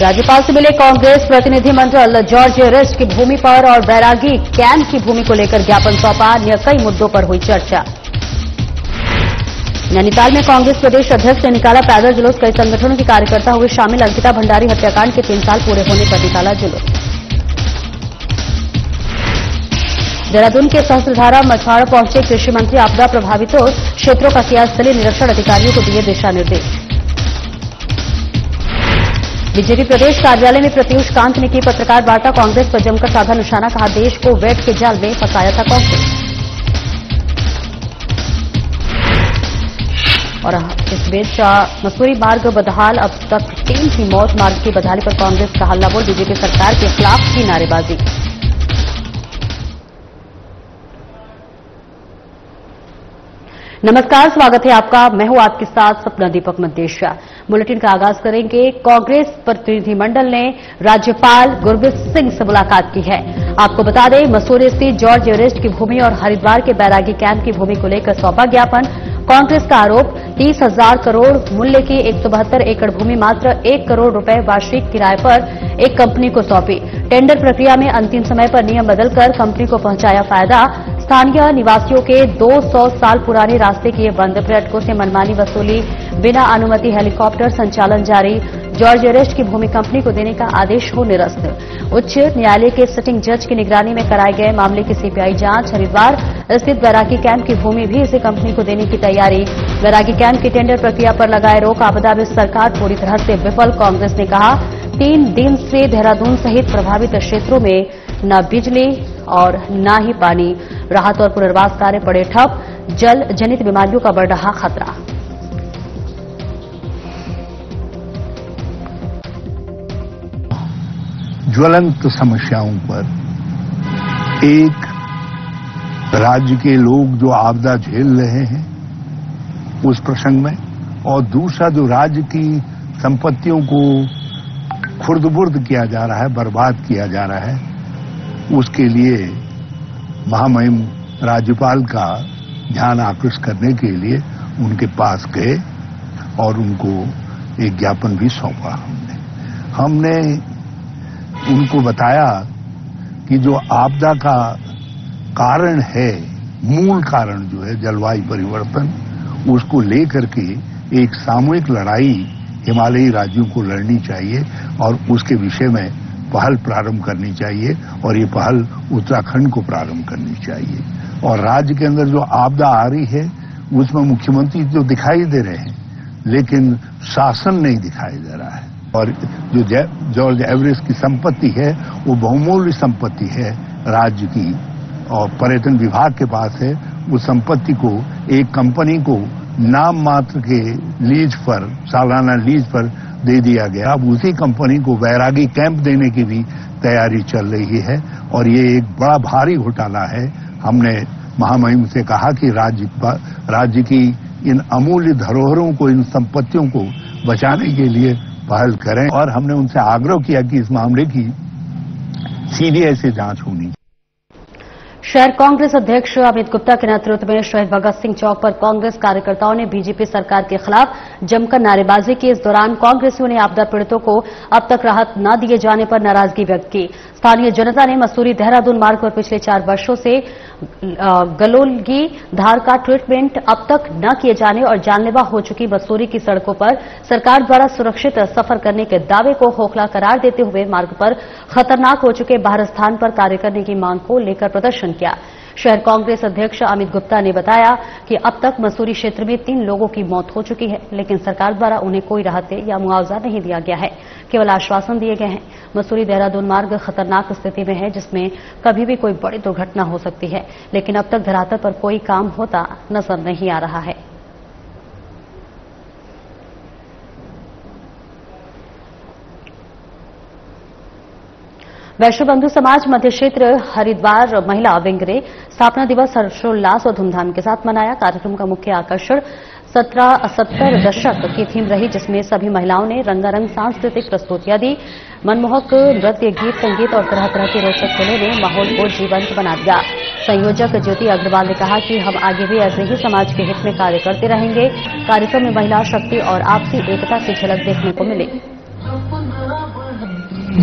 राज्यपाल से मिले कांग्रेस प्रतिनिधिमंडल जॉर्ज एवरेस्ट की भूमि पर और बैरागी कैंप की भूमि को लेकर ज्ञापन सौंपा। अन्य कई मुद्दों पर हुई चर्चा। नैनीताल में कांग्रेस प्रदेश अध्यक्ष ने निकाला पैदल जुलूस। कई संगठनों के कार्यकर्ता हुए शामिल। अंकिता भंडारी हत्याकांड के 3 साल पूरे होने पर निकाला जुलूस। देहरादून के सहस्त्रधारा मछुआरा पहुंचे कृषि मंत्री। आपदा प्रभावितों क्षेत्रों का किया स्थलीय निरीक्षण। अधिकारियों को दिए दिशा निर्देश। बीजेपी प्रदेश कार्यालय में प्रत्यूष कांत ने की पत्रकार वार्ता। कांग्रेस पर जमकर साधा निशाना। कहा, देश को वैट के जाल में फंसाया था कांग्रेस। और इस बीच मसूरी मार्ग बदहाल, अब तक 3 की मौत। मार्ग की बदहाली पर कांग्रेस का हल्ला बोल। बीजेपी सरकार के खिलाफ की नारेबाजी। नमस्कार, स्वागत है आपका। मैं हूं आपके साथ सपना दीपक मदेशिया। बुलेटिन का आगाज करेंगे। कांग्रेस प्रतिनिधिमंडल ने राज्यपाल गुरमीत सिंह से मुलाकात की है। आपको बता दें, मसूरी स्थित जॉर्ज एवरेस्ट की भूमि और हरिद्वार के बैरागी कैंप की भूमि को लेकर सौंपा ज्ञापन। कांग्रेस का आरोप, 30,000 करोड़ मूल्य की 172 एकड़ भूमि मात्र 1 करोड़ रुपए वार्षिक किराए पर एक कंपनी को सौंपी। टेंडर प्रक्रिया में अंतिम समय पर नियम बदलकर कंपनी को पहुंचाया फायदा। स्थानीय निवासियों के 200 साल पुराने रास्ते किए बंद। पर्यटकों से मनमानी वसूली। बिना अनुमति हेलीकॉप्टर संचालन जारी। जॉर्ज एवरेस्ट की भूमि कंपनी को देने का आदेश हो निरस्त। उच्च न्यायालय के सिटिंग जज की निगरानी में कराए गए मामले की सीबीआई जांच। हरिद्वार स्थित बैरागी कैंप की भूमि भी इसी कंपनी को देने की तैयारी। बैरागी कैंप की टेंडर प्रक्रिया पर लगाए रोक। आपदा में सरकार पूरी तरह से विफल। कांग्रेस ने कहा, 3 दिन से देहरादून सहित प्रभावित क्षेत्रों में न बिजली और न ही पानी। राहत और पुनर्वास कार्य पड़े ठप। जल जनित बीमारियों का बढ़ रहा खतरा। ज्वलंत समस्याओं पर एक, राज्य के लोग जो आपदा झेल रहे हैं उस प्रसंग में, और दूसरा जो राज्य की संपत्तियों को खुर्द-बुर्द किया जा रहा है, बर्बाद किया जा रहा है, उसके लिए महामहिम राज्यपाल का ध्यान आकृष्ट करने के लिए उनके पास गए और उनको एक ज्ञापन भी सौंपा। हमने उनको बताया कि जो आपदा का कारण है, मूल कारण जो है जलवायु परिवर्तन, उसको लेकर के एक सामूहिक लड़ाई हिमालयी राज्यों को लड़नी चाहिए और उसके विषय में पहल प्रारंभ करनी चाहिए। और ये पहल उत्तराखंड को प्रारंभ करनी चाहिए। और राज्य के अंदर जो आपदा आ रही है उसमें मुख्यमंत्री जो दिखाई दे रहे हैं, लेकिन शासन नहीं दिखाई दे रहा है। और जो जॉर्ज एवरेस्ट की संपत्ति है वो बहुमूल्य संपत्ति है राज्य की, और पर्यटन विभाग के पास है। उस संपत्ति को एक कंपनी को नाम मात्र के लीज पर, सालाना लीज पर दे दिया गया। अब उसी कंपनी को बैरागी कैंप देने की भी तैयारी चल रही है और ये एक बड़ा भारी घोटाला है। हमने महामहिम से कहा कि राज्य की इन अमूल्य धरोहरों को, इन संपत्तियों को बचाने के लिए पहल करें। और हमने उनसे आग्रह किया कि इस मामले की सीबीआई से जांच होनी। शहर कांग्रेस अध्यक्ष अमित गुप्ता के नेतृत्व में शहीद भगत सिंह चौक पर कांग्रेस कार्यकर्ताओं ने बीजेपी सरकार के खिलाफ जमकर नारेबाजी की। इस दौरान कांग्रेसियों ने आपदा पीड़ितों को अब तक राहत न दिए जाने पर नाराजगी व्यक्त की। स्थानीय जनता ने मसूरी देहरादून मार्ग पर पिछले 4 वर्षों से गलोलगी धार का ट्रीटमेंट अब तक न किए जाने और जानलेवा हो चुकी मसूरी की सड़कों पर सरकार द्वारा सुरक्षित सफर करने के दावे को खोखला करार देते हुए मार्ग पर खतरनाक हो चुके बाहर स्थान पर कार्य करने की मांग को लेकर प्रदर्शन किया। शहर कांग्रेस अध्यक्ष अमित गुप्ता ने बताया कि अब तक मसूरी क्षेत्र में 3 लोगों की मौत हो चुकी है, लेकिन सरकार द्वारा उन्हें कोई राहतें या मुआवजा नहीं दिया गया है, केवल आश्वासन दिए गए हैं। मसूरी देहरादून मार्ग खतरनाक स्थिति में है, जिसमें कभी भी कोई बड़ी दुर्घटना हो सकती है, लेकिन अब तक धरातल पर कोई काम होता नजर नहीं आ रहा है। वैश्व बंधु समाज मध्य क्षेत्र हरिद्वार महिला विंग ने स्थापना दिवस हर्षोल्लास और धूमधाम के साथ मनाया। कार्यक्रम का मुख्य आकर्षण 1770 दशक की थीम रही, जिसमें सभी महिलाओं ने रंगारंग सांस्कृतिक प्रस्तुतियां दी। मनमोहक नृत्य, गीत, संगीत और तरह तरह के रोचक खेलों ने माहौल को जीवंत बना दिया। संयोजक ज्योति अग्रवाल ने कहा कि हम आगे भी ऐसे ही समाज के हित में कार्य करते रहेंगे। कार्यक्रम में महिला शक्ति और आपसी एकता की झलक देखने को मिली। और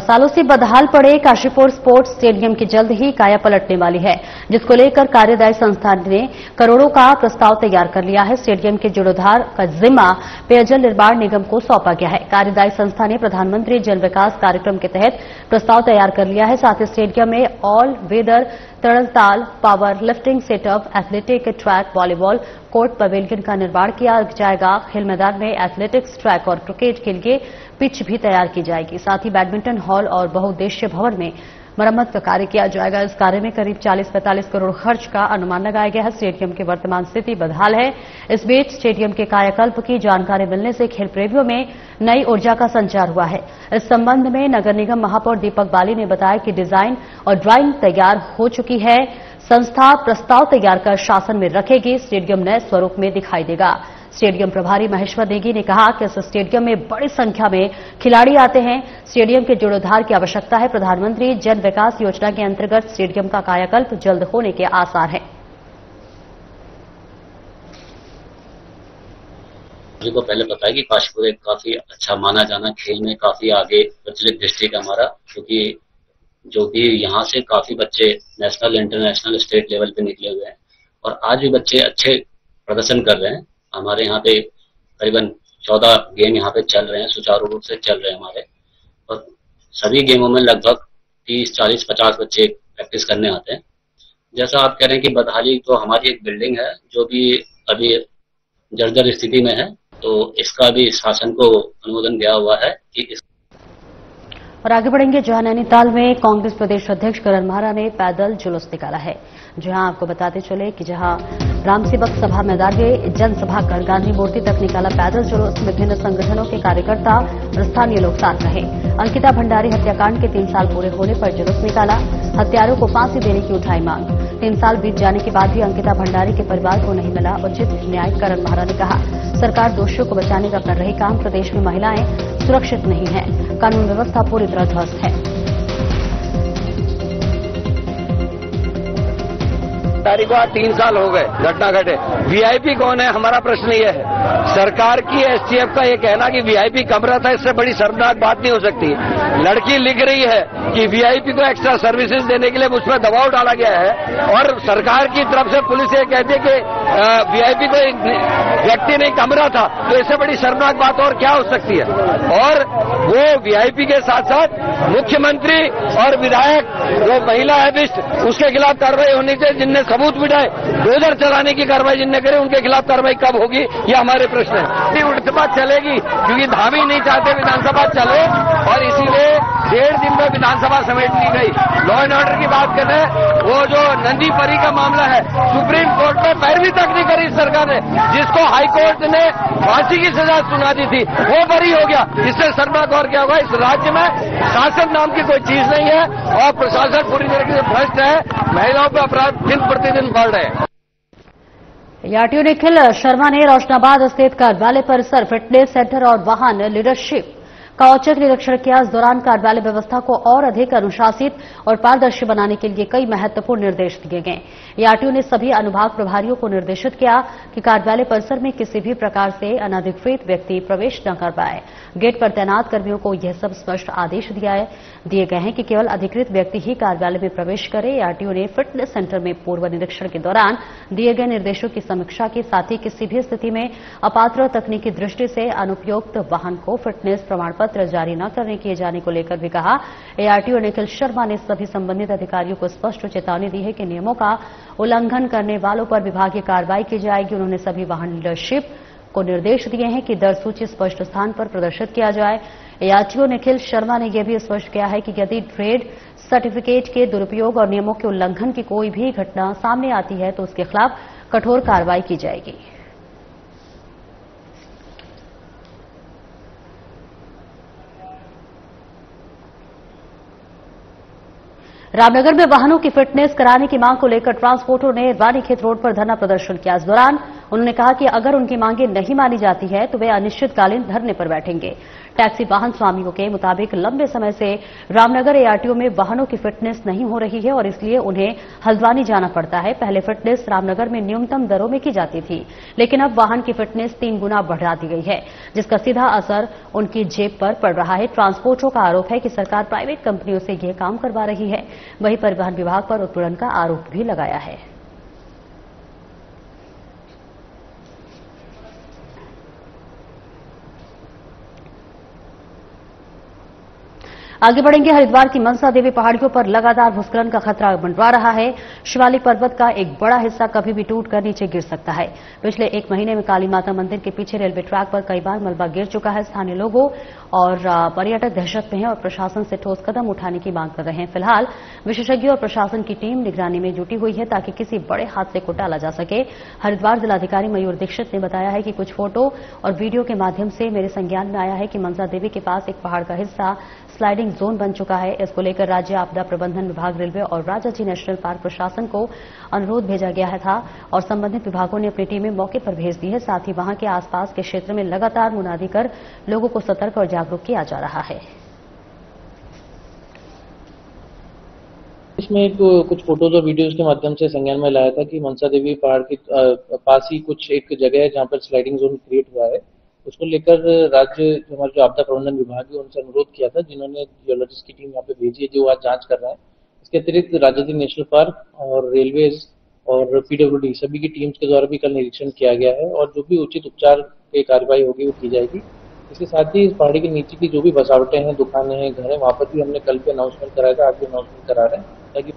सालों से बदहाल पड़े काशीपुर स्पोर्ट्स स्टेडियम की जल्द ही काया पलटने वाली है, जिसको लेकर कार्यदायी संस्थान ने करोड़ों का प्रस्ताव तैयार कर लिया है। स्टेडियम के जीर्णोद्धार का जिम्मा पेयजल निर्माण निगम को सौंपा गया है। कार्यदायी संस्था ने प्रधानमंत्री जन विकास कार्यक्रम के तहत प्रस्ताव तैयार कर लिया है। साथ ही स्टेडियम में ऑल वेदर तरणताल, power lifting setup, athletic track, volleyball court, pavilion का निर्माण किया जाएगा। खेल मैदान में एथलेटिक्स ट्रैक और क्रिकेट के लिए पिच भी तैयार की जाएगी। साथ ही बैडमिंटन हॉल और बहुउद्देश्य भवन में मरम्मत का कार्य किया जाएगा। इस कार्य में करीब 40-45 करोड़ खर्च का अनुमान लगाया गया है। स्टेडियम की वर्तमान स्थिति बदहाल है। इस बीच स्टेडियम के कायाकल्प की जानकारी मिलने से खेल प्रेमियों में नई ऊर्जा का संचार हुआ है। इस संबंध में नगर निगम महापौर दीपक बाली ने बताया कि डिजाइन और ड्राइंग तैयार हो चुकी है। संस्था प्रस्ताव तैयार कर शासन में रखेगी। स्टेडियम नए स्वरूप में दिखाई देगा। स्टेडियम प्रभारी महेश्वर नेगी ने कहा कि इस स्टेडियम में बड़ी संख्या में खिलाड़ी आते हैं। स्टेडियम के जीर्णोद्धार की आवश्यकता है। प्रधानमंत्री जन विकास योजना के अंतर्गत स्टेडियम का कायाकल्प जल्द होने के आसार हैं। मुझे को पहले पता है कि काशीपुर एक काफी अच्छा माना जाना खेल में काफी आगे प्रचलित डिस्ट्रिक्ट है हमारा, क्योंकि जो भी यहाँ से काफी बच्चे नेशनल, इंटरनेशनल, स्टेट लेवल पे निकले हुए हैं और आज भी बच्चे अच्छे प्रदर्शन कर रहे हैं। हमारे यहाँ पे करीबन 14 गेम यहाँ पे चल रहे हैं, सुचारू रूप से चल रहे हैं हमारे, और सभी गेमों में लगभग 30, 40, 50 बच्चे प्रैक्टिस करने आते हैं। जैसा आप कह रहे हैं कि बदहाली, तो हमारी एक बिल्डिंग है जो भी अभी जर्जर स्थिति में है, तो इसका भी शासन को अनुमोदन दिया हुआ है कि इस और आगे बढ़ेंगे जहां नैनीताल में कांग्रेस प्रदेश अध्यक्ष करण महारा ने पैदल जुलूस निकाला है। जहां आपको बताते चले कि जहां राम सेवक सभा मैदान में जनसभा कर गांधी मूर्ति तक निकाला पैदल जुलूस। विभिन्न संगठनों के कार्यकर्ता और स्थानीय लोग साथ रहे। अंकिता भंडारी हत्याकांड के 3 साल पूरे होने पर जुलूस निकाला। हत्यारों को फांसी देने की उठाई मांग। 3 साल बीत जाने के बाद भी अंकिता भंडारी के परिवार को नहीं मिला उचित न्याय। करण महारा ने कहा, सरकार दोषियों को बचाने का कर रही काम। प्रदेश में महिलाएं सुरक्षित नहीं है। कानून व्यवस्था पूरी तरह ध्वस्त है। तारीख को 3 साल हो गए घटना घटे। वीआईपी कौन है, हमारा प्रश्न ये है। सरकार की एसटीएफ का ये कहना कि वीआईपी कमरा था, इससे बड़ी शर्मनाक बात नहीं हो सकती। लड़की लिख रही है कि वीआईपी को एक्स्ट्रा सर्विसेज देने के लिए मुझ पर दबाव डाला गया है, और सरकार की तरफ से पुलिस ये कहती है कि वीआईपी को एक व्यक्ति नहीं कमरा था, तो इससे बड़ी शर्मनाक बात और क्या हो सकती है। और वो वीआईपी के साथ साथ मुख्यमंत्री और विधायक, जो महिला एबिस्ट, उसके खिलाफ कार्रवाई होनी चाहिए। जिनने सबूत मिटाए, डोजर चलाने की कार्रवाई जिनने करे, उनके खिलाफ कार्रवाई कब होगी, ये हमारे प्रश्न है। उल्टबात चलेगी क्योंकि धामी नहीं चाहते विधानसभा चले, और इसीलिए 1.5 दिन में विधानसभा समेट ली गई। लॉ एंड ऑर्डर की बात करें, वो जो नंदी परी का मामला है, सुप्रीम कोर्ट में पैरवी तक नहीं करी सरकार ने, जिसको हाई कोर्ट ने फांसी की सजा सुना दी थी, वो बरी हो गया। इससे शर्मनाक और क्या होगा। इस राज्य में शासन नाम की कोई चीज नहीं है और प्रशासन पूरी तरीके से भ्रष्ट है। महिलाओं पर अपराध दिन प्रतिदिन बढ़ रहे हैं। आरटीओ निखिल शर्मा ने रोशनाबाद स्थित कार्यालय परिसर, फिटनेस सेंटर और वाहन लीडरशिप का औचक निरीक्षण किया। इस दौरान कार्यालय व्यवस्था को और अधिक अनुशासित और पारदर्शी बनाने के लिए कई महत्वपूर्ण निर्देश दिए गए। आरटीओ ने सभी अनुभाग प्रभारियों को निर्देशित किया कि कार्यालय परिसर में किसी भी प्रकार से अनधिकृत व्यक्ति प्रवेश न कर पाए। गेट पर तैनात कर्मियों को यह सब स्पष्ट आदेश दिए गए हैं कि केवल अधिकृत व्यक्ति ही कार्यालय में प्रवेश करे। आरटीओ ने फिटनेस सेंटर में पूर्व निरीक्षण के दौरान दिए गए निर्देशों की समीक्षा की। साथ ही किसी भी स्थिति में अपात्र तकनीकी दृष्टि से अनुपयुक्त वाहन को फिटनेस प्रमाण पत्र जारी न करने किए जाने को लेकर भी कहा। आरटीओ निखिल शर्मा ने सभी संबंधित अधिकारियों को स्पष्ट चेतावनी दी है कि नियमों का उल्लंघन करने वालों पर विभागीय कार्रवाई की जाएगी। उन्होंने सभी वाहन लीडरशिप को निर्देश दिए हैं कि दर सूची स्पष्ट स्थान पर प्रदर्शित किया जाए। आरटीओ निखिल शर्मा ने यह भी स्पष्ट किया है कि यदि ट्रेड सर्टिफिकेट के दुरुपयोग और नियमों के उल्लंघन की कोई भी घटना सामने आती है तो उसके खिलाफ कठोर कार्रवाई की जाएगी। रामनगर में वाहनों की फिटनेस कराने की मांग को लेकर ट्रांसपोर्टरों ने रानीखेत रोड पर धरना प्रदर्शन किया। इस दौरान उन्होंने कहा कि अगर उनकी मांगें नहीं मानी जाती है तो वे अनिश्चितकालीन धरने पर बैठेंगे। टैक्सी वाहन स्वामियों के मुताबिक लंबे समय से रामनगर एआरटीओ में वाहनों की फिटनेस नहीं हो रही है और इसलिए उन्हें हल्द्वानी जाना पड़ता है। पहले फिटनेस रामनगर में न्यूनतम दरों में की जाती थी, लेकिन अब वाहन की फिटनेस 3 गुना बढ़ा दी गई है, जिसका सीधा असर उनकी जेब पर पड़ रहा है। ट्रांसपोर्टरों का आरोप है कि सरकार प्राइवेट कंपनियों से यह काम करवा रही है। वहीं परिवहन विभाग पर उत्पीड़न का आरोप भी लगाया है। आगे बढ़ेंगे। हरिद्वार की मनसा देवी पहाड़ियों पर लगातार भूस्खलन का खतरा मंडरा रहा है। शिवालिक पर्वत का एक बड़ा हिस्सा कभी भी टूटकर नीचे गिर सकता है। पिछले 1 महीने में काली माता मंदिर के पीछे रेलवे ट्रैक पर कई बार मलबा गिर चुका है। स्थानीय लोगों और पर्यटक दहशत में हैं और प्रशासन से ठोस कदम उठाने की मांग कर रहे हैं। फिलहाल विशेषज्ञों और प्रशासन की टीम निगरानी में जुटी हुई है ताकि किसी बड़े हादसे को टाला जा सके। हरिद्वार जिलाधिकारी मयूर दीक्षित ने बताया है कि कुछ फोटो और वीडियो के माध्यम से मेरे संज्ञान में आया है कि मनसा देवी के पास एक पहाड़ का हिस्सा स्लाइडिंग जोन बन चुका है। इसको लेकर राज्य आपदा प्रबंधन विभाग, रेलवे और राजाजी नेशनल पार्क प्रशासन को अनुरोध भेजा गया था और संबंधित विभागों ने अपनी टीमें मौके पर भेज दी है। साथ ही वहां के आसपास के क्षेत्र में लगातार मुनादी कर लोगों को सतर्क और जागरूक किया जा रहा है। इसमें कुछ फोटोज और वीडियोज के माध्यम से संज्ञान में लाया था कि मनसा देवी पहाड़ के पास ही कुछ एक जगह है जहां पर स्लाइडिंग जोन क्रिएट हुआ है। उसको लेकर राज्य हमारे जो आपदा प्रबंधन विभाग है उनसे अनुरोध किया था, जिन्होंने जियोलॉजिस्ट की टीम यहाँ पे भेजी है जो आज जांच कर रहा है। इसके अतिरिक्त राजाजी नेशनल पार्क और रेलवेज और पीडब्ल्यूडी सभी की टीम्स के द्वारा भी कल निरीक्षण किया गया है और जो भी उचित उपचार की कार्रवाई होगी वो की जाएगी। इसके साथ ही इस पहाड़ी के नीचे की जो भी बसावटें हैं, दुकानें हैं, घर हैं, वहां पर भी हमने कल भी अनाउंसमेंट कराया था, आज भी अनाउंसमेंट करा रहे हैं ताकि।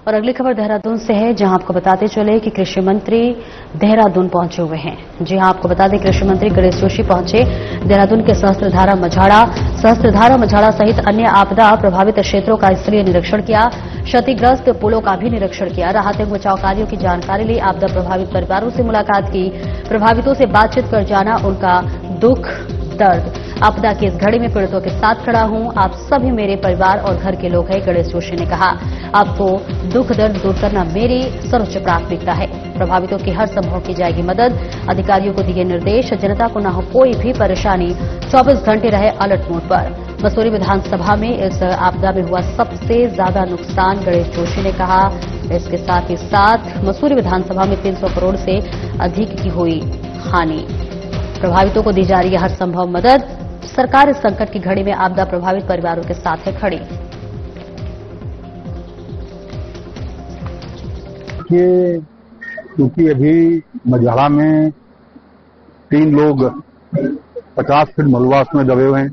और अगली खबर देहरादून से है, जहां आपको बताते चले कि कृषि मंत्री देहरादून पहुंचे हुए हैं। जी हां, आपको बता दें कृषि मंत्री गणेश जोशी पहुंचे देहरादून के सहस्त्रधारा मझाड़ा सहित अन्य आपदा प्रभावित क्षेत्रों का स्थलीय निरीक्षण किया। क्षतिग्रस्त पुलों का भी निरीक्षण किया। राहत एवं बचाव कार्यों की जानकारी ली। आपदा प्रभावित परिवारों से मुलाकात की। प्रभावितों से बातचीत कर जाना उनका दुख दर्द। आपदा की इस घड़ी में पीड़ितों के साथ खड़ा हूं। आप सभी मेरे परिवार और घर के लोग हैं, गणेश जोशी ने कहा। आपको दुख दर्द दूर करना मेरी सर्वोच्च प्राथमिकता है। प्रभावितों की हर संभव की जाएगी मदद। अधिकारियों को दिए निर्देश, जनता को न हो कोई भी परेशानी, 24 घंटे रहे अलर्ट मोड पर। मसूरी विधानसभा में इस आपदा में हुआ सबसे ज्यादा नुकसान, गणेश जोशी ने कहा। इसके साथ ही साथ मसूरी विधानसभा में 300 करोड़ से अधिक की हुई हानि। प्रभावितों को दी जा रही है हर संभव मदद। सरकार इस संकट की घड़ी में आपदा प्रभावित परिवारों के साथ है खड़ी। क्योंकि अभी मझाड़ा में 3 लोग 50 फीट मलबा में दबे हुए हैं।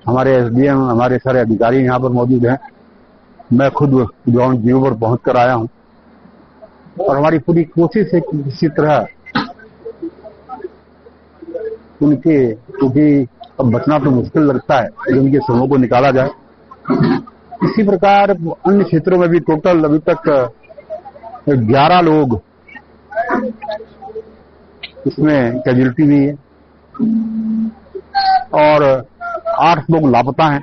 हमारे एसडीएम, हमारे सारे अधिकारी यहाँ पर मौजूद हैं। मैं खुद ग्राउंड जीरो पर पहुंच कर आया हूं और हमारी पूरी कोशिश है कि किसी तरह उनके, क्योंकि अब बचना तो मुश्किल लगता है, लेकिन उनके शवों को निकाला जाए। इसी प्रकार अन्य क्षेत्रों में भी टोटल अभी तक 11 लोग इसमें कैजुअलिटी हुई है और 8 लोग लापता हैं।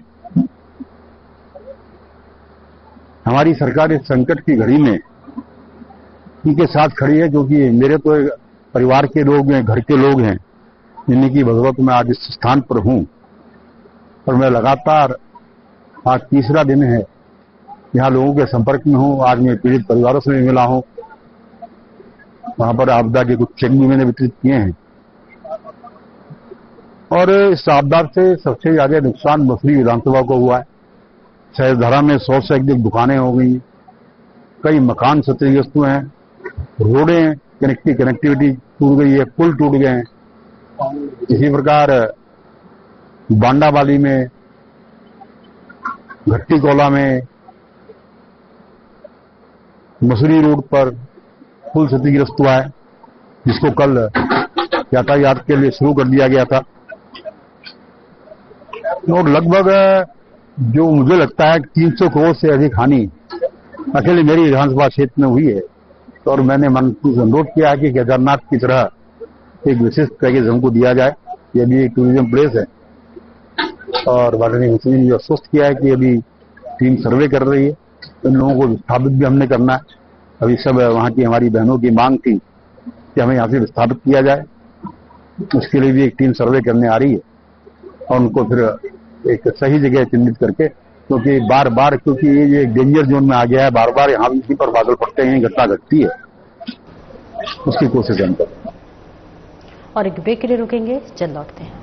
हमारी सरकार इस संकट की घड़ी में इनके साथ खड़ी है, क्योंकि मेरे तो परिवार के लोग हैं, घर के लोग हैं, जिन्हीं की बदौलत मैं आज इस स्थान पर हूं और मैं लगातार आज तीसरा दिन है यहाँ लोगों के संपर्क में हूं। आज मैं पीड़ित परिवारों से भी मिला हूं। वहां पर आपदा के कुछ चेक भी मैंने वितरित किए हैं और इस आपदा से सबसे ज्यादा नुकसान मसूरी विधानसभा को हुआ है। सहस्त्रधारा में 100 से अधिक दुकानें हो गई, कई मकान क्षतिग्रस्त हुए हैं, रोडें कनेक्टिविटी टूट गई है, पुल टूट गए हैं। इसी प्रकार बांडावाली में, घट्टी कोला में, मसूरी रोड पर पुल क्षतिग्रस्त हुआ है, जिसको कल यातायात के लिए शुरू कर दिया गया था। और लगभग जो मुझे लगता है 300 करोड़ से अधिक हानि अकेले मेरी विधानसभा क्षेत्र में हुई है। तो और मैंने मंत्री से अनुरोध किया है कि केदारनाथ की तरह एक विशिष्ट पैकेज हमको दिया जाए। ये भी एक टूरिज्म प्लेस है और वाटनी हुसैन ने आश्वस्त किया है कि अभी टीम सर्वे कर रही है, इन लोगों को विस्थापित भी हमने करना है। अभी सब वहाँ की हमारी बहनों की मांग थी कि हमें यहाँ से विस्थापित किया जाए। उसके लिए भी एक टीम सर्वे करने आ रही है और उनको फिर एक सही जगह चिन्हित करके, क्योंकि बार बार क्योंकि ये एक डेंजर जोन में आ गया है, बार बार यहाँ इसी पर बादल पड़ते हैं, घटना घटती है, उसकी कोशिश हम करें। और एक ब्रेक के लिए रुकेंगे, जल्द लौटते हैं।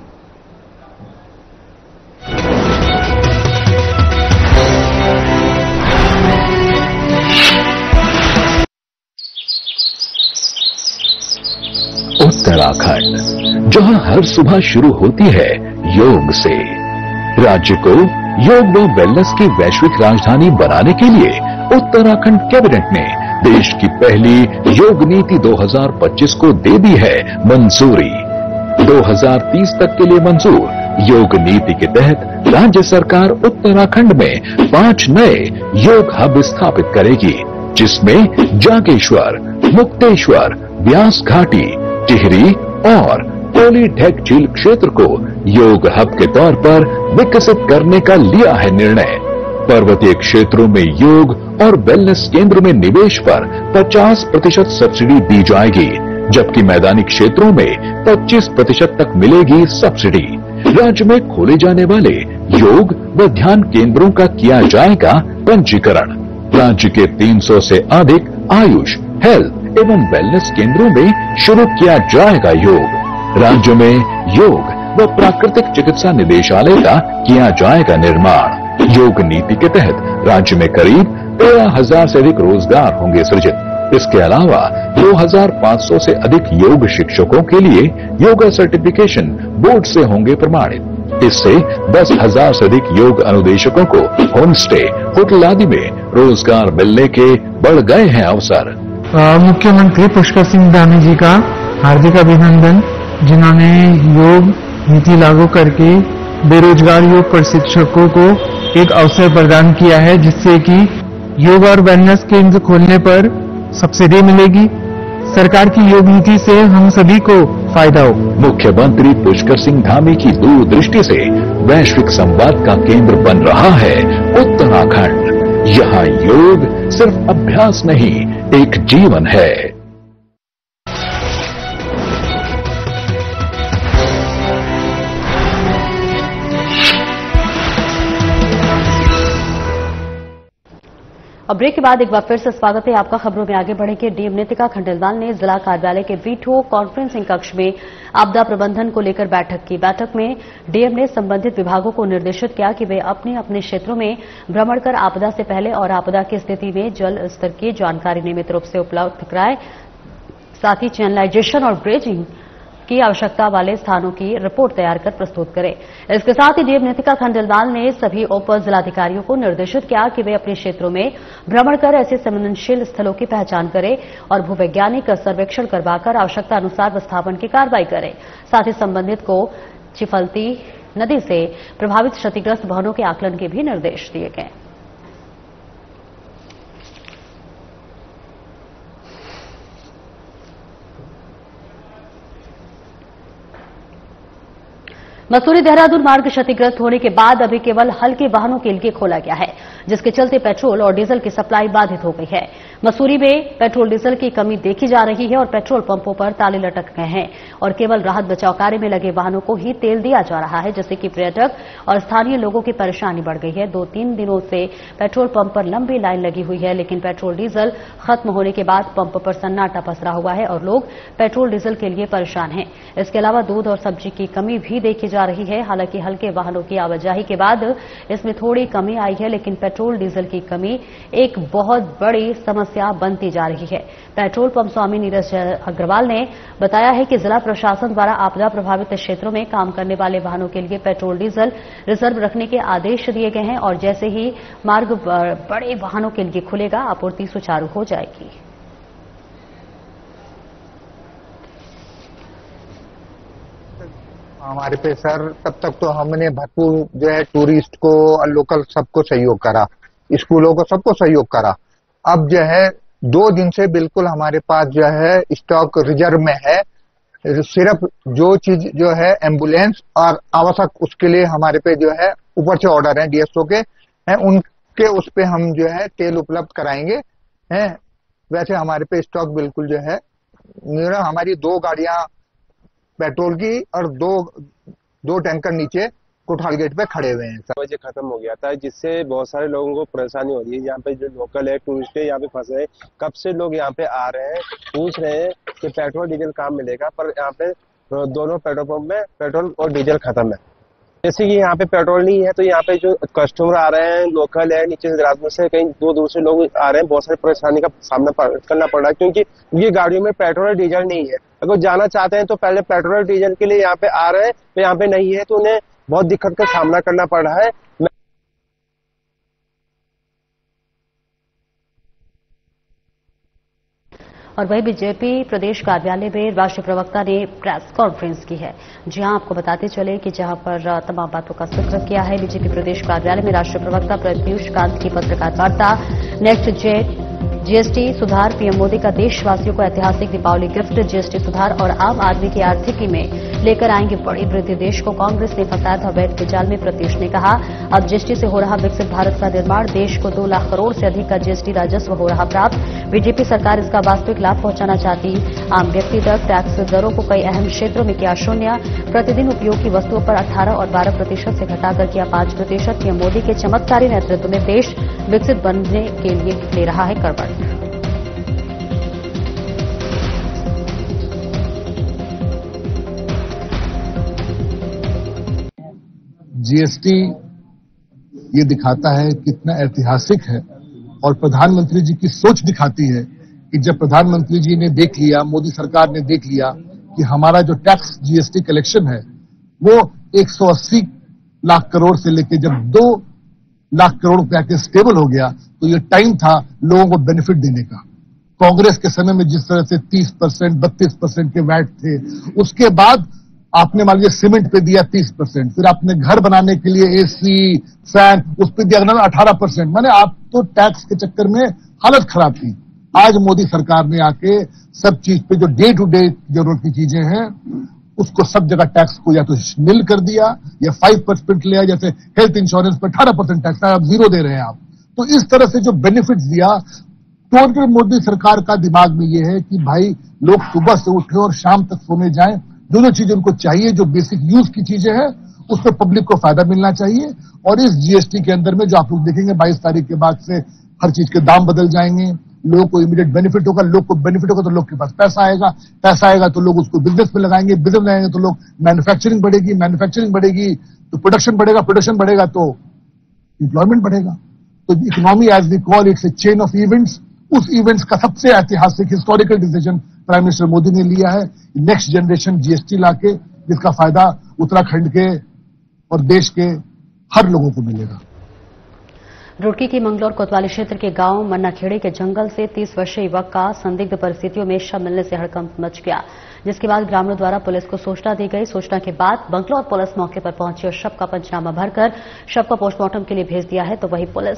उत्तराखंड, जहां हर सुबह शुरू होती है योग से। राज्य को योग व वेलनेस की वैश्विक राजधानी बनाने के लिए उत्तराखंड कैबिनेट ने देश की पहली योग नीति 2025 को दे दी है मंजूरी। 2030 तक के लिए मंजूर योग नीति के तहत राज्य सरकार उत्तराखंड में 5 नए योग हब स्थापित करेगी, जिसमें जागेश्वर, मुक्तेश्वर, व्यास घाटी, टिहरी और कोलीढेक झील क्षेत्र को योग हब के तौर पर विकसित करने का लिया है निर्णय। पर्वतीय क्षेत्रों में योग और वेलनेस केंद्र में निवेश पर 50% सब्सिडी दी जाएगी, जबकि मैदानी क्षेत्रों में 25% तक मिलेगी सब्सिडी। राज्य में खोले जाने वाले योग व ध्यान केंद्रों का किया जाएगा पंजीकरण। राज्य के 300 से अधिक आयुष, हेल्थ एवं वेलनेस केंद्रों में शुरू किया जाएगा योग। राज्य में योग व प्राकृतिक चिकित्सा निदेशालय का किया जाएगा निर्माण। योग नीति के तहत राज्य में करीब 13,000 से अधिक रोजगार होंगे सृजित। इसके अलावा 2,500 से अधिक योग शिक्षकों के लिए योगा सर्टिफिकेशन बोर्ड से होंगे प्रमाणित। इससे 10,000 से अधिक योग अनुदेशकों को होम स्टे, होटल आदि में रोजगार मिलने के बढ़ गए हैं अवसर। मुख्यमंत्री पुष्कर सिंह धामी जी का हार्दिक अभिनंदन, जिन्होंने योग नीति लागू करके बेरोजगार योग प्रशिक्षकों को एक अवसर प्रदान किया है, जिससे कि योग और वेलनेस केंद्र खोलने पर सब्सिडी मिलेगी। सरकार की योग नीति से हम सभी को फायदा हो। मुख्यमंत्री पुष्कर सिंह धामी की दूरदृष्टि से वैश्विक संवाद का केंद्र बन रहा है उत्तराखंड। यहाँ योग सिर्फ अभ्यास नहीं, एक जीवन है। अब ब्रेक के बाद एक बार फिर से स्वागत है आपका। खबरों में आगे बढ़ेंगे। डीएम नीतिका खंडेलवाल ने जिला कार्यालय के वीडियो कॉन्फ्रेंसिंग कक्ष में आपदा प्रबंधन को लेकर बैठक की। बैठक में डीएम ने संबंधित विभागों को निर्देशित किया कि वे अपने अपने क्षेत्रों में भ्रमण कर आपदा से पहले और आपदा की स्थिति में जल स्तर की जानकारी नियमित रूप से उपलब्ध कराएं। साथ ही चैनलाइजेशन और ब्रेजिंग की आवश्यकता वाले स्थानों की रिपोर्ट तैयार कर प्रस्तुत करें। इसके साथ ही डीएम नीतिका खंडेलवाल ने सभी उप जिलाधिकारियों को निर्देशित किया कि वे अपने क्षेत्रों में भ्रमण कर ऐसे संवेदनशील स्थलों की पहचान करें और भूवैज्ञानिक सर्वेक्षण करवाकर आवश्यकता अनुसार विस्थापन की कार्रवाई करें। साथ ही संबंधित को चिफलती नदी से प्रभावित क्षतिग्रस्त भवनों के आकलन के भी निर्देश दिए गए। मसूरी देहरादून मार्ग क्षतिग्रस्त होने के बाद अभी केवल हल्के वाहनों के लिए खोला गया है, जिसके चलते पेट्रोल और डीजल की सप्लाई बाधित हो गई है। मसूरी में पेट्रोल डीजल की कमी देखी जा रही है और पेट्रोल पंपों पर ताले लटक गए हैं और केवल राहत बचाव कार्य में लगे वाहनों को ही तेल दिया जा रहा है, जिससे कि पर्यटक और स्थानीय लोगों की परेशानी बढ़ गई है। 2-3 दिनों से पेट्रोल पंप पर लंबी लाइन लगी हुई है, लेकिन पेट्रोल डीजल खत्म होने के बाद पंप पर सन्नाटा पसरा हुआ है और लोग पेट्रोल डीजल के लिए परेशान हैं। इसके अलावा दूध और सब्जी की कमी भी देखी जा रही है। हालांकि हल्के वाहनों की आवाजाही के बाद इसमें थोड़ी कमी आई है, लेकिन पेट्रोल डीजल की कमी एक बहुत बड़ी समस्या बनती जा रही है। पेट्रोल पंप स्वामी नीरज अग्रवाल ने बताया है कि जिला प्रशासन द्वारा आपदा प्रभावित क्षेत्रों में काम करने वाले वाहनों के लिए पेट्रोल डीजल रिजर्व रखने के आदेश दिए गए हैं और जैसे ही मार्ग बड़े वाहनों के लिए खुलेगा, आपूर्ति सुचारू हो जाएगी। हमारे पे सर तब तक तो हमने भरपूर जो है टूरिस्ट को और लोकल सबको सहयोग करा, स्कूलों को सबको सहयोग करा। अब जो है 2 दिन से बिल्कुल हमारे पास जो है स्टॉक रिजर्व में है। सिर्फ जो चीज जो है एम्बुलेंस और आवश्यक उसके लिए हमारे पे जो है ऊपर से ऑर्डर है डीएसओ के हैं, उनके उस पे हम जो है तेल उपलब्ध कराएंगे हैं। वैसे हमारे पे स्टॉक बिल्कुल जो है हमारी 2 गाड़ियां पेट्रोल की और दो टैंकर नीचे कोठाल गेट पे खड़े हुए हैं। बजे खत्म हो गया था, जिससे बहुत सारे लोगों को परेशानी हो रही है। यहाँ पे जो लोकल है, टूरिस्ट है, यहाँ पे फंसे हैं। कब से लोग यहाँ पे आ रहे हैं, पूछ रहे हैं कि पेट्रोल डीजल कहाँ मिलेगा, पर यहाँ पे दोनों पेट्रोल पंप में पेट्रोल और डीजल खत्म है। जैसे कि यहाँ पे पेट्रोल नहीं है, तो यहाँ पे जो कस्टमर आ रहे हैं, लोकल है, नीचे से रात में से कहीं दूर से लोग आ रहे हैं, बहुत सारी परेशानी का सामना करना पड़ रहा है, क्योंकि ये गाड़ियों में पेट्रोल और डीजल नहीं है। अगर जाना चाहते हैं तो पहले पेट्रोल और डीजल के लिए यहाँ पे आ रहे हैं, तो यहाँ पे नहीं है, तो उन्हें बहुत दिक्कत का सामना करना पड़ रहा है। और वही बीजेपी प्रदेश कार्यालय में राष्ट्रीय प्रवक्ता ने प्रेस कॉन्फ्रेंस की है। जी हां, आपको बताते चले कि जहां पर तमाम बातों का जिक्र किया है। बीजेपी प्रदेश कार्यालय में राष्ट्रीय प्रवक्ता पीयूष कांत की पत्रकार वार्ता। नेक्स्ट जेट जीएसटी सुधार, पीएम मोदी का देशवासियों को ऐतिहासिक दीपावली गिफ्ट। जीएसटी सुधार और आम आदमी की आर्थिकी में लेकर आएंगे बड़ी वृद्धि। देश को कांग्रेस ने फंसाया था वैट के जाल में, प्रत्युष ने कहा। अब जीएसटी से हो रहा विकसित भारत का निर्माण। देश को 2 लाख करोड़ से अधिक का जीएसटी राजस्व हो रहा प्राप्त। बीजेपी सरकार इसका वास्तविक लाभ पहुंचाना चाहती। आम व्यक्ति तक टैक्स दरों को कई अहम क्षेत्रों में किया शून्य। प्रतिदिन उपयोग की वस्तुओं पर 18 और 12% से घटाकर किया 5%। पीएम मोदी के चमत्कारी नेतृत्व में देश विकसित बनने के लिए ले रहा है करवट। जीएसटी ये दिखाता है कितना ऐतिहासिक है, और प्रधानमंत्री जी की सोच दिखाती है कि जब प्रधानमंत्री जी ने देख लिया, मोदी सरकार ने देख लिया कि हमारा जो टैक्स जीएसटी कलेक्शन है वो 180 लाख करोड़ से लेकर जब 2 लाख करोड़ रुपया के स्टेबल हो गया, तो ये टाइम था लोगों को बेनिफिट देने का। कांग्रेस के समय में जिस तरह से 30%, 32% के वैट थे, उसके बाद आपने मान लीजिए सीमेंट पे दिया 30%, फिर आपने घर बनाने के लिए एसी, फैन, उस पर दिया 18%। माने आप तो टैक्स के चक्कर में हालत खराब थी। आज मोदी सरकार ने आके सब चीज पे जो डे टू डे जरूरत की चीजें हैं, उसको सब जगह टैक्स को या तो निल कर दिया या 5% लिया। जैसे हेल्थ इंश्योरेंस पर 18% टैक्स है, अब 0 दे रहे हैं आप। तो इस तरह से जो बेनिफिट्स दिया, टोटल मोदी सरकार का दिमाग में ये है कि भाई लोग सुबह से उठे और शाम तक सोने जाएं, जो चीजें उनको चाहिए, जो बेसिक यूज की चीजें हैं, उस पर पब्लिक को फायदा मिलना चाहिए। और इस जीएसटी के अंदर में जो आप लोग देखेंगे 22 तारीख के बाद से हर चीज के दाम बदल जाएंगे, लोगों को इमीडिएट बेनिफिट होगा। लोग को बेनिफिट होगा तो लोग के पास पैसा आएगा, पैसा आएगा तो लोग उसको बिजनेस में लगाएंगे, बिजनेस लगाएंगे तो लोग मैन्युफैक्चरिंग बढ़ेगी, मैन्युफैक्चरिंग बढ़ेगी तो प्रोडक्शन बढ़ेगा, प्रोडक्शन बढ़ेगा तो एम्प्लॉयमेंट बढ़ेगा। तो economy as we call it's a chain of events. उस इवेंट्स का सबसे ऐतिहासिक historical decision prime minister Modi ने लिया है, नेक्स्ट जनरेशन जीएसटी लाके, जिसका फायदा उत्तराखंड के और देश के हर लोगों को मिलेगा। रुड़की की मंगलौर कोतवाली क्षेत्र के गांव मन्नाखेड़ी के जंगल से 30 वर्षीय युवक का संदिग्ध परिस्थितियों में शव मिलने से हड़कंप मच गया, जिसके बाद ग्रामीणों द्वारा पुलिस को सूचना दी गई। सूचना के बाद मंगलौर पुलिस मौके पर पहुंची और शव का पंचनामा भरकर शव को पोस्टमार्टम के लिए भेज दिया है। तो वही पुलिस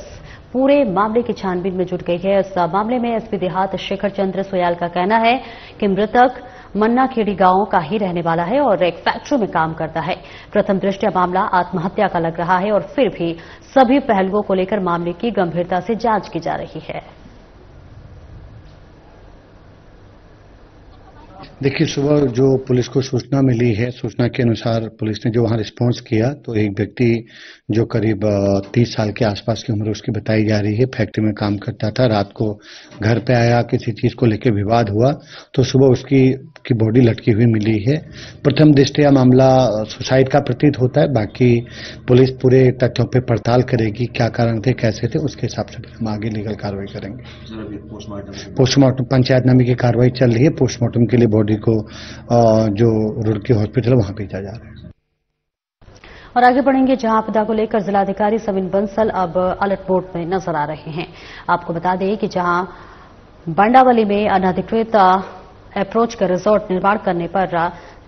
पूरे मामले की छानबीन में जुट गई है। इस मामले में एसपी देहात शेखर चंद्र सोयाल का कहना है कि मृतक मन्नाखेड़ी गांव का ही रहने वाला है और एक फैक्ट्री में काम करता है। प्रथम दृष्टया मामला आत्महत्या का लग रहा है और फिर भी सभी पहलुओं को लेकर मामले की गंभीरता से जांच की जा रही है। देखिए, सुबह जो पुलिस को सूचना मिली है, सूचना के अनुसार पुलिस ने जो वहां रिस्पांस किया, तो एक व्यक्ति जो करीब 30 साल के आसपास की उम्र उसकी बताई जा रही है, फैक्ट्री में काम करता था। रात को घर पे आया, किसी चीज को लेकर विवाद हुआ, तो सुबह उसकी बॉडी लटकी हुई मिली है। प्रथम दृष्टया मामला सुसाइड का प्रतीत होता है। बाकी पुलिस पूरे तथ्यों पे पड़ताल करेगी, क्या कारण थे, कैसे थे, उसके हिसाब से हम आगे लीगल कार्रवाई करेंगे। पोस्टमार्टम पंचायतनामे की कार्रवाई चल रही है। पोस्टमार्टम के लिए बॉडी को जो रुड़की हॉस्पिटल वहां भेजा जा रहा है। और आगे बढ़ेंगे जहां आपदा को लेकर जिलाधिकारी सविन बंसल अब अलर्ट मोड में नजर आ रहे हैं। आपको बता दें कि जहां बंडावली में अनधिकृत अप्रोच का रिजॉर्ट निर्माण करने पर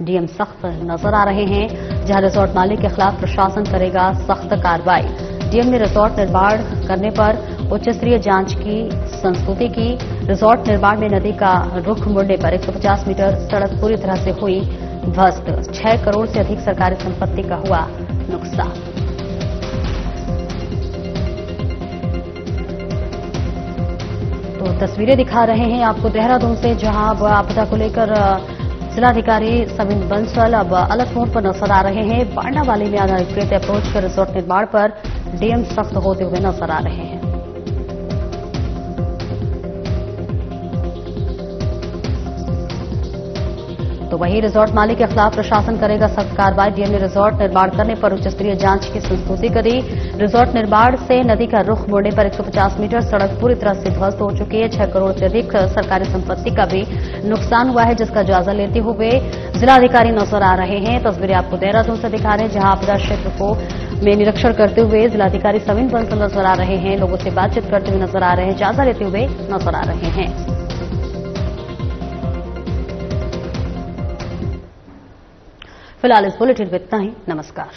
डीएम सख्त नजर आ रहे हैं। जहां रिजॉर्ट मालिक के खिलाफ प्रशासन करेगा सख्त कार्रवाई। डीएम ने रिजॉर्ट निर्माण करने पर उच्च स्तरीय जांच की संस्तुति की। रिजॉर्ट निर्माण में नदी का रुख मुड़ने पर 150 मीटर सड़क पूरी तरह से हुई ध्वस्त। 6 करोड़ से अधिक सरकारी संपत्ति का हुआ नुकसान। तो तस्वीरें दिखा रहे हैं आपको देहरादून से, जहां अब आपदा को लेकर जिलाधिकारी सविन बंसल अब अलग मोड पर नजर आ रहे हैं। बारनावाली में अनाधिकृत अप्रोच कर रिजॉर्ट निर्माण पर डीएम सख्त होते हुए नजर आ रहे हैं। तो वहीं रिजॉर्ट मालिक के खिलाफ प्रशासन करेगा सख्त कार्रवाई। डीएम ने रिजॉर्ट निर्माण करने पर उच्च स्तरीय जांच की संस्तुति करी। रिजॉर्ट निर्माण से नदी का रुख मोड़ने पर 150 मीटर सड़क पूरी तरह से ध्वस्त हो चुकी है। 6 करोड़ से अधिक सरकारी संपत्ति का भी नुकसान हुआ है, जिसका जायजा लेते हुए जिलाधिकारी नजर आ रहे हैं। तस्वीरें आपको देहरादून से दिखा रहे हैं, जहां आपदा क्षेत्र को में निरीक्षण करते हुए जिलाधिकारी सविन बंसल नजर आ रहे हैं। लोगों से बातचीत करते हुए नजर आ रहे हैं, जायजा लेते हुए नजर आ रहे हैं। फिलहाल इस बुलेटिन में इतना ही। नमस्कार।